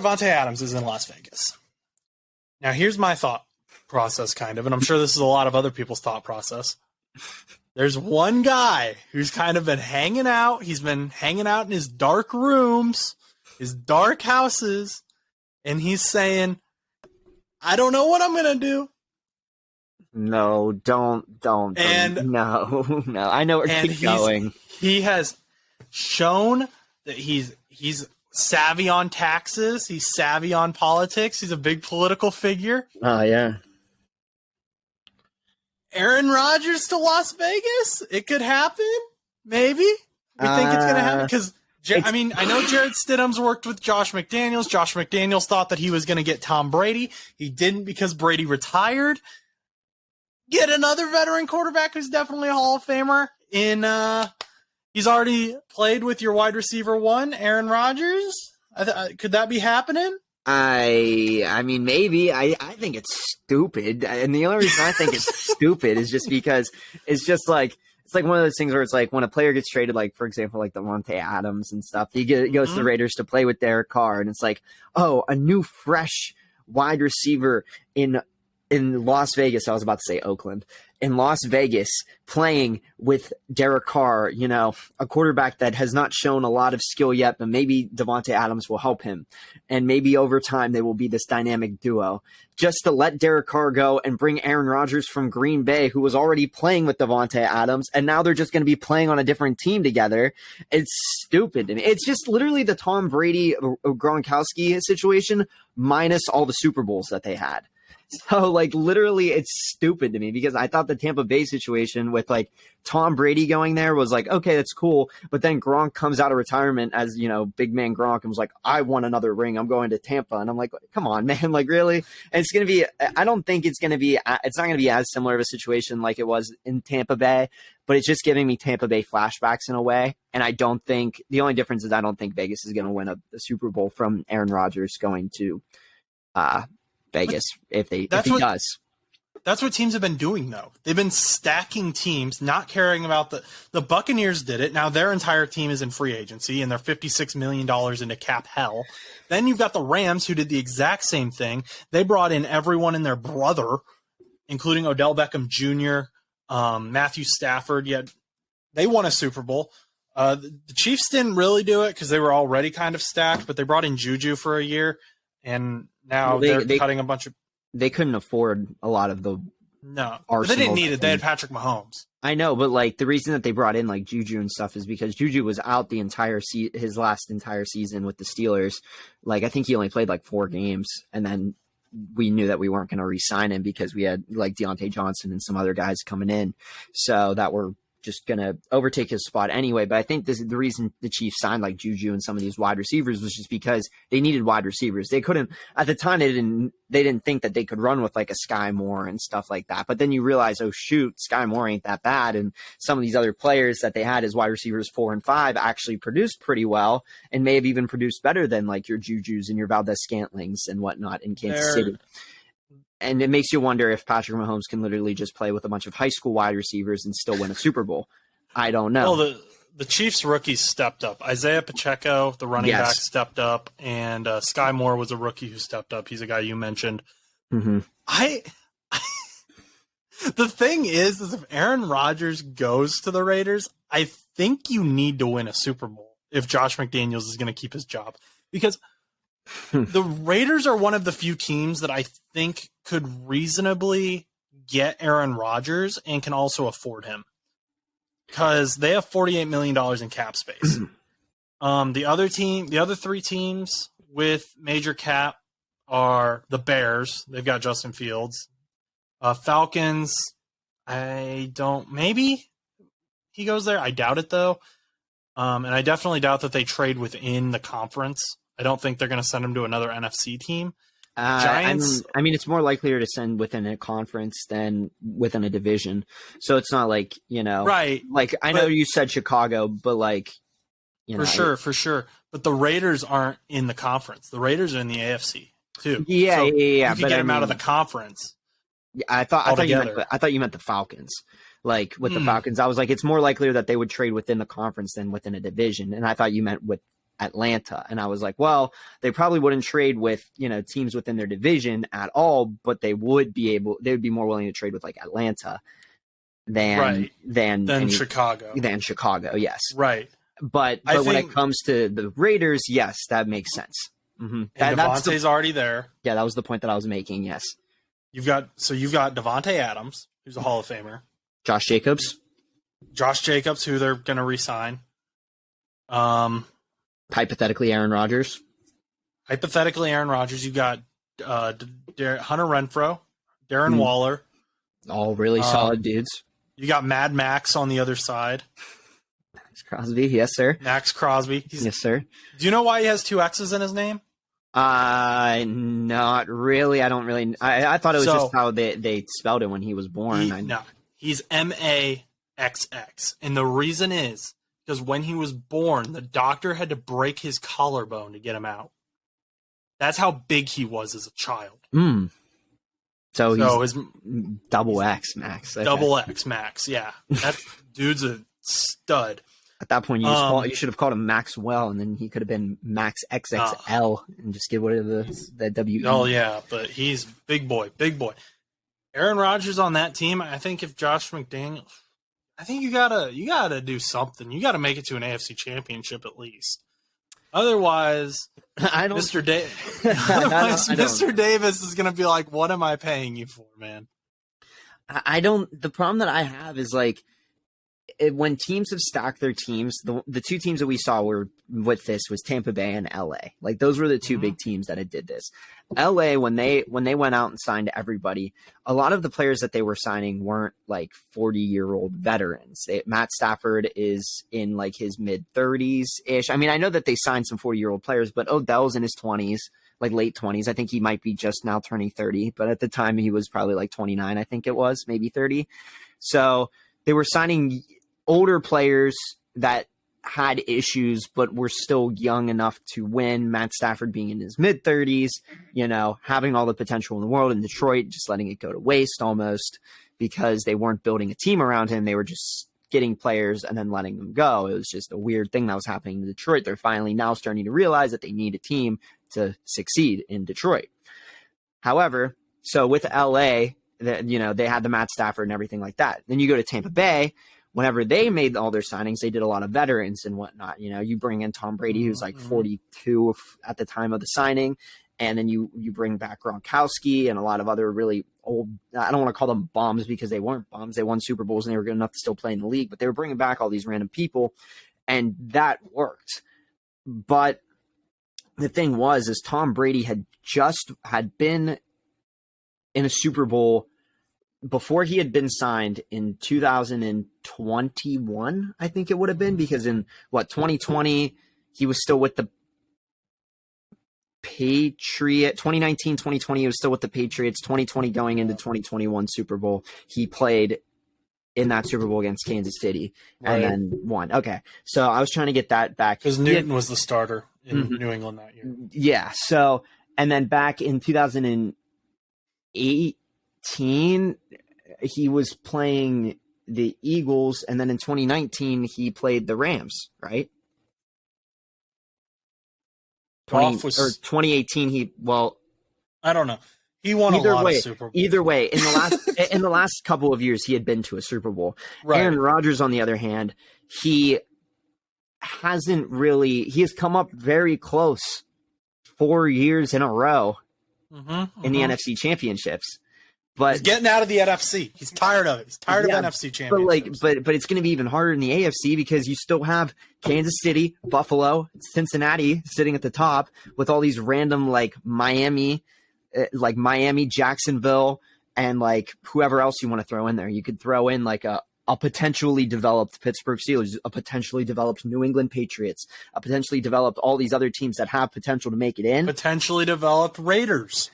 Davante Adams is in Las Vegas. Now, here's my thought process, kind of, and I'm sure this is a lot of other people's thought process. There's one guy who's kind of been hanging out. He's been hanging out in his dark rooms, his dark houses, and he's saying, I don't know what I'm going to do. No, don't. And no. I know where he's going. He has shown that he's savvy on taxes. He's savvy on politics. He's a big political figure. Oh, yeah. Aaron Rodgers to Las Vegas? It could happen. Maybe. We think it's going to happen because, I know Jared Stidham's worked with Josh McDaniels. Josh McDaniels thought that he was going to get Tom Brady. He didn't because Brady retired. Get another veteran quarterback who's definitely a Hall of Famer. He's already played with your wide receiver one, Aaron Rodgers. Could that be happening? I mean, maybe. I think it's stupid. And the only reason I think it's stupid is just because it's just like, it's like one of those things where it's like when a player gets traded, like, for example, like Davante Adams and stuff, he goes to the Raiders to play with Derek Carr. And it's like, oh, a new, fresh wide receiver in Las Vegas. I was about to say Oakland. In Las Vegas, playing with Derek Carr, a quarterback that has not shown a lot of skill yet, but maybe Davante Adams will help him. And maybe over time they will be this dynamic duo. Just to let Derek Carr go and bring Aaron Rodgers from Green Bay, who was already playing with Davante Adams, and now they're just going to be playing on a different team together. It's stupid to me. It's just literally the Tom Brady Gronkowski situation minus all the Super Bowls that they had. So, like, literally, it's stupid to me because I thought the Tampa Bay situation with, like, Tom Brady going there was like, okay, that's cool. But then Gronk comes out of retirement as, big man Gronk and was like, I want another ring. I'm going to Tampa. And I'm like, come on, man. Like, really? And it's going to be – I don't think it's not going to be as similar of a situation like it was in Tampa Bay. But it's just giving me Tampa Bay flashbacks in a way. And I don't think – the only difference is I don't think Vegas is going to win a Super Bowl from Aaron Rodgers going to Vegas if he does. That's what teams have been doing, though. They've been stacking teams, not caring about the Buccaneers did it. Now their entire team is in free agency, and they're $56 million into cap hell. Then you've got the Rams, who did the exact same thing. They brought in everyone and their brother, including Odell Beckham Jr., Matthew Stafford. Yet they won a Super Bowl. The Chiefs didn't really do it because they were already kind of stacked, but they brought in Juju for a year, and now they're cutting a bunch of. They couldn't afford a lot of the arsenal. They didn't need it. They had Patrick Mahomes. I know, but like the reason that they brought in like Juju and stuff is because Juju was out the entire his last entire season with the Steelers. Like I think he only played like 4 games, and then we knew that we weren't going to re-sign him because we had like Deontay Johnson and some other guys coming in, so that were just going to overtake his spot anyway. But I think this is the reason the Chiefs signed like Juju and some of these wide receivers was just because they needed wide receivers. They couldn't at the time. They didn't think that they could run with like a Sky Moore and stuff like that. But then you realize, oh shoot, Sky Moore ain't that bad. And some of these other players that they had as wide receivers 4 and 5 actually produced pretty well and may have even produced better than like your Jujus and your Valdez-Scantlings and whatnot in Kansas City. And it makes you wonder if Patrick Mahomes can literally just play with a bunch of high school wide receivers and still win a Super Bowl. I don't know. Well, the Chiefs rookies stepped up. Isaiah Pacheco, the running back, stepped up, and Sky Moore was a rookie who stepped up. He's a guy you mentioned. Mm-hmm. The thing is if Aaron Rodgers goes to the Raiders, I think you need to win a Super Bowl if Josh McDaniels is going to keep his job. Because the Raiders are one of the few teams that I think could reasonably get Aaron Rodgers and can also afford him because they have $48 million in cap space. The other 3 teams with major cap are the Bears. They've got Justin Fields. Falcons, maybe he goes there. I doubt it though. And I definitely doubt that they trade within the conference. I don't think they're going to send him to another NFC team. Giants. I mean, it's more likely to send within a conference than within a division. So it's not like, right. Like I know you said Chicago, but like, for sure. But the Raiders aren't in the conference. The Raiders are in the AFC too. Yeah, so yeah. You can get them out of the conference. I thought you meant the Falcons. Like with the Falcons, I was like, it's more likely that they would trade within the conference than within a division. And I thought you meant with Atlanta. And I was like, well, they probably wouldn't trade with, teams within their division at all, but they would be more willing to trade with like Atlanta than Chicago. Than Chicago, yes. Right. But when it comes to the Raiders, yes, that makes sense. Mm-hmm. Davante's already there. Yeah, that was the point that I was making, yes. You've got Davante Adams, who's a Hall of Famer. Josh Jacobs, who they're going to re-sign. Hypothetically, Aaron Rodgers. You got Hunter Renfrow, Darren Waller. All really solid dudes. You got Mad Max on the other side. Max Crosby, yes, sir. Max Crosby. Yes, sir. Do you know why he has 2 X's in his name? Not really. I don't really. I thought it was just how they spelled it when he was born. No, he's MAXX. And the reason is because when he was born, the doctor had to break his collarbone to get him out. That's how big he was as a child. So he's double X Max. Okay. Double X Max, yeah. That dude's a stud. At that point, you should have called him Maxwell, and then he could have been Max XXL and just get rid of the W. Oh, yeah, but he's big boy. Aaron Rodgers on that team, I think if Josh McDaniels, I think you gotta do something. You gotta make it to an AFC championship at least. Otherwise, Mr. Davis is gonna be like, what am I paying you for, man? The problem that I have is like, when teams have stacked their teams, the 2 teams that we saw were with this was Tampa Bay and LA. Like those were the 2 big teams that did this. LA, when they went out and signed everybody, a lot of the players that they were signing weren't like 40-year-old veterans. Matt Stafford is in like his mid-30s ish. I mean, I know that they signed some 40-year-old players, but Odell's in his 20s, like late 20s. I think he might be just now turning 30, but at the time he was probably like 29. I think it was maybe 30. So they were signing older players that had issues, but were still young enough to win. Matt Stafford being in his mid-30s, having all the potential in the world in Detroit, just letting it go to waste almost because they weren't building a team around him. They were just getting players and then letting them go. It was just a weird thing that was happening in Detroit. They're finally now starting to realize that they need a team to succeed in Detroit. However, so with LA, they had the Matt Stafford and everything like that. Then you go to Tampa Bay. Whenever they made all their signings, they did a lot of veterans and whatnot. You bring in Tom Brady, who's like 42 at the time of the signing, and then you bring back Gronkowski and a lot of other really old. I don't want to call them bums because they weren't bums. They won Super Bowls and they were good enough to still play in the league. But they were bringing back all these random people, and that worked. But the thing is Tom Brady had been in a Super Bowl before he had been signed in 2021, I think it would have been, because in 2020, he was still with the Patriot. 2019, 2020, he was still with the Patriots. 2020 going into 2021 Super Bowl, he played in that Super Bowl against Kansas City and then won. Okay. So I was trying to get that back. Because Newton was the starter in New England that year. Yeah. So, and then back in 2008, he was playing the Eagles, and then in 2019 he played the Rams, right? 2018 I don't know. He won a lot of Super Bowls. Either way, in the last couple of years he had been to a Super Bowl. Right. Aaron Rodgers, on the other hand, he has come up very close 4 years in a row in the NFC Championships. But he's getting out of the NFC. He's tired of it. He's tired of NFC championships. But it's going to be even harder in the AFC because you still have Kansas City, Buffalo, Cincinnati sitting at the top with all these random Miami, Jacksonville, and whoever else you want to throw in there. You could throw in a potentially developed Pittsburgh Steelers, a potentially developed New England Patriots, a potentially developed all these other teams that have potential to make it in. Potentially developed Raiders.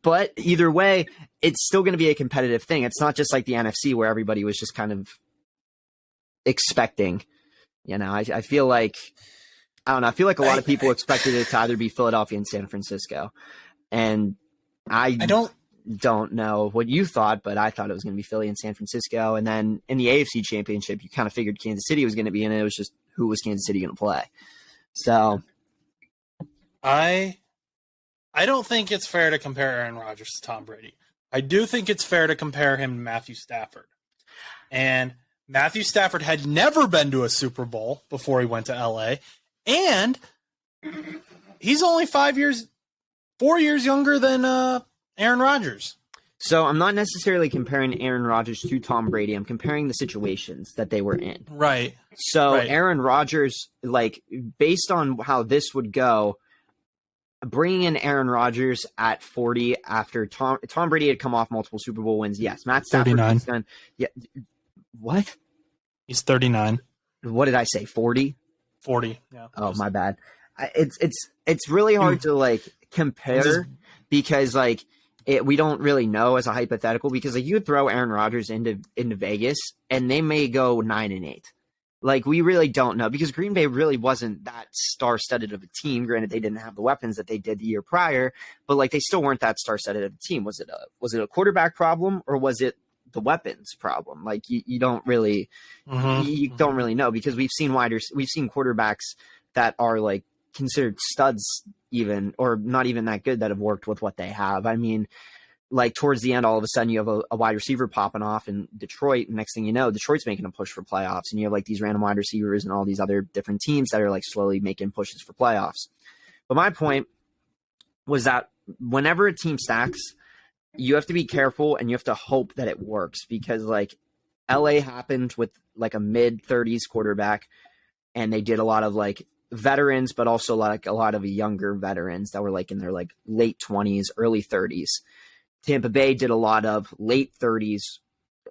But either way, it's still going to be a competitive thing. It's not just like the NFC where everybody was just kind of expecting. I feel like a lot of people expected it to either be Philadelphia and San Francisco. And I don't know what you thought, but I thought it was going to be Philly and San Francisco. And then in the AFC Championship, you kind of figured Kansas City was going to be in it. It was just who was Kansas City going to play? So I don't think it's fair to compare Aaron Rodgers to Tom Brady. I do think it's fair to compare him to Matthew Stafford. And Matthew Stafford had never been to a Super Bowl before he went to LA. And he's only 4 years younger than Aaron Rodgers. So I'm not necessarily comparing Aaron Rodgers to Tom Brady. I'm comparing the situations that they were in. Right. So right. Aaron Rodgers, like, based on how this would go, bringing in Aaron Rodgers at 40 after Tom Brady had come off multiple Super Bowl wins. Yes, Matt Stafford. 39. Yeah. What? He's 39. What did I say? 40? 40. Yeah. Oh, my bad. It's really hard to like compare because like we don't really know as a hypothetical because like you would throw Aaron Rodgers into Vegas and they may go 9-8. Like we really don't know because Green Bay really wasn't that star-studded of a team. Granted, they didn't have the weapons that they did the year prior, but like they still weren't that star-studded of a team. Was it a quarterback problem or was it the weapons problem? Like you don't really don't really know because we've seen quarterbacks that are like considered studs even or not even that good that have worked with what they have. I mean, like towards the end, all of a sudden you have a wide receiver popping off in Detroit. And next thing you know, Detroit's making a push for playoffs. And you have like these random wide receivers and all these other different teams that are like slowly making pushes for playoffs. But my point was that whenever a team stacks, you have to be careful and you have to hope that it works because like LA happened with like a mid-30s quarterback and they did a lot of like veterans, but also like a lot of younger veterans that were like in their like late 20s, early 30s. Tampa Bay did a lot of late 30s,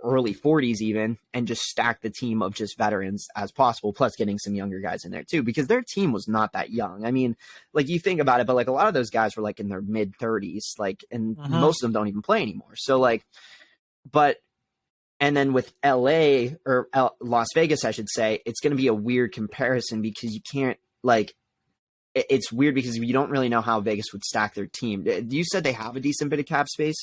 early 40s even, and just stacked the team of just veterans as possible, plus getting some younger guys in there too, because their team was not that young. I mean, like you think about it, but like a lot of those guys were like in their mid 30s, like, and most of them don't even play anymore. So like, and then with LA or Las Vegas, I should say, it's going to be a weird comparison because you can't like, it's weird because you don't really know how Vegas would stack their team. You said they have a decent bit of cap space.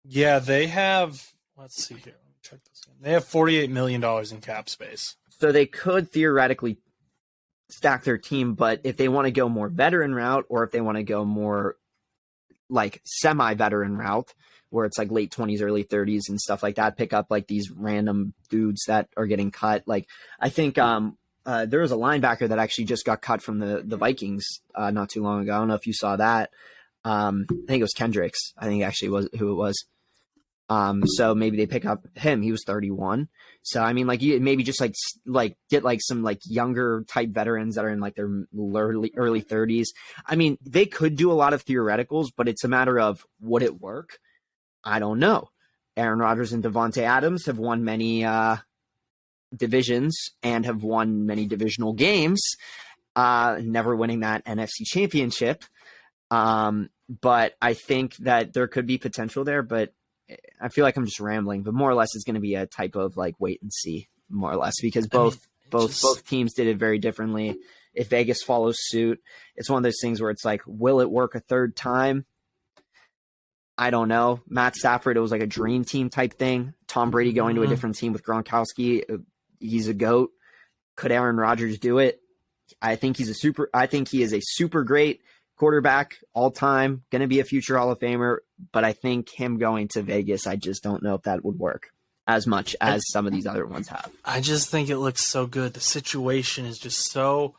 Yeah, they have. Let's see here. Let me check this in. They have $48 million in cap space. So they could theoretically stack their team, but if they want to go more veteran route or if they want to go more like semi-veteran route where it's like late 20s, early 30s and stuff like that, pick up like these random dudes that are getting cut. Like I think there was a linebacker that actually just got cut from the Vikings not too long ago. I don't know if you saw that. I think it was Kendricks. I think actually was who it was. So maybe they pick up him. He was 31. So I mean, like you maybe just like get like some like younger type veterans that are in like their early 30s. I mean, they could do a lot of theoreticals, but it's a matter of would it work? I don't know. Aaron Rodgers and Davante Adams have won many divisions and have won many divisional games, never winning that NFC championship. But I think that there could be potential there, but I feel like I'm just rambling, but more or less it's going to be a type of like wait and see more or less because both teams did it very differently. If Vegas follows suit, it's one of those things where it's like, will it work a third time? I don't know. Matt Stafford, it was like a dream team type thing. Tom Brady going to a different team with Gronkowski. He's a GOAT. Could Aaron Rodgers do it? I think he is a super great quarterback all time, going to be a future Hall of Famer, but I think him going to Vegas, I just don't know if that would work as much as some of these other ones have. I just think it looks so good. The situation is just so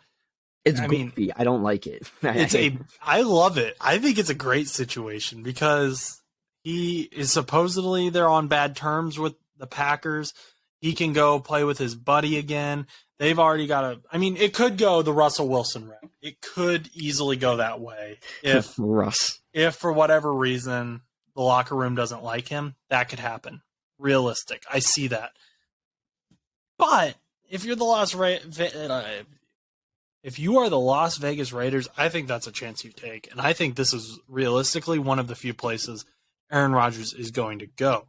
it's goofy. I don't like it. I love it. I think it's a great situation because he is supposedly they're on bad terms with the Packers. He can go play with his buddy again. They've already got it could go the Russell Wilson route. It could easily go that way. If for whatever reason the locker room doesn't like him, that could happen. Realistic. I see that. But if you're the Las Vegas Raiders, I think that's a chance you take. And I think this is realistically one of the few places Aaron Rodgers is going to go.